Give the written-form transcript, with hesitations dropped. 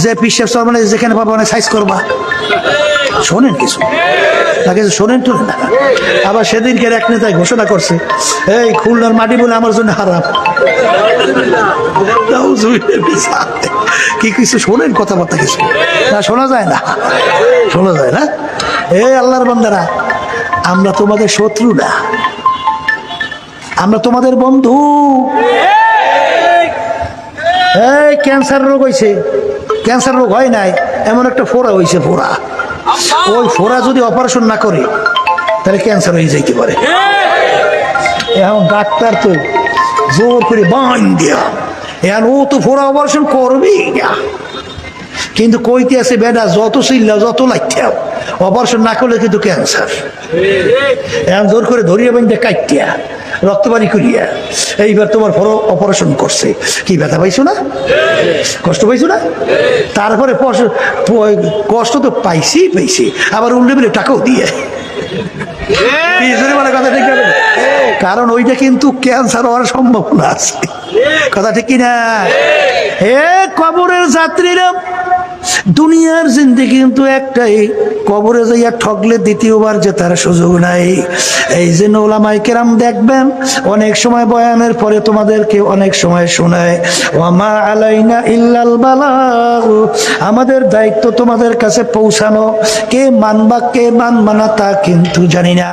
যে পিসের চরমানে যেখানে পাবো অনেক সাইজ করবা, শোনেন কিছু তাকে শোনেন তো না। আবার সেদিনকে এক নেতায় ঘোষণা করছে, এই খুলনার মাটি বলে আমার জন্য হারাম। কি কিছু শোনেন কথাবার্তা কিছু না, শোনা যায় না, শোনা যায় না। এই আল্লাহর বান্দারা, আমরা তোমাদের শত্রু না, আমরা তোমাদের বন্ধু। এই ক্যান্সার রোগ হয়েছে, ক্যান্সার রোগ হয় নাই, এমন একটা ফোড়া হয়েছে, ফোড়া। ওই ফোড়া যদি অপারেশন না করে তাহলে ক্যান্সার হয়ে যাইতে পারে। এখন ডাক্তার তো জোর করে বান দেয়া, এখন ও তো ফোড়া অপারেশন করবেই না, কিন্তু কইতে আছে বেটা যত চিল্লা যত লাগতে অপারেশন না করলে কিন্তু ক্যান্সার। এখন জোর করে ধরিয়ে বান্ধে কাটিয়া রক্তবাড়ি করিয়া এইবার তোমার বড় অপারেশন করছে, কি ব্যথা পাইছো না, কষ্ট পাইছো না? তারপরে কষ্ট তো পাইছি, আবার উল্টে বেলে টাকাও দিয়ে, কথা ঠিক আছে, কারণ ওইটা কিন্তু ক্যান্সার হওয়ার সম্ভাবনা আছে, কথা ঠিক কিনা? হে কবরের যাত্রীরা, দুনিয়ার জিন্দেগি কিন্তু একটাই, কবরে যাইয়া ঠকলে দ্বিতীয়বার যে তার সুযোগ নাই। এই যে ওলামায়ে কেরাম দেখবেন অনেক সময় বয়ানের পরে তোমাদেরকে অনেক সময় শোনায়, ওয়ামা আলাইনা ইল্লাল বালাগ, আমাদের দায়িত্ব তোমাদের কাছে পৌঁছানো, কে মানবা কে মানবা না তা কিন্তু জানি না।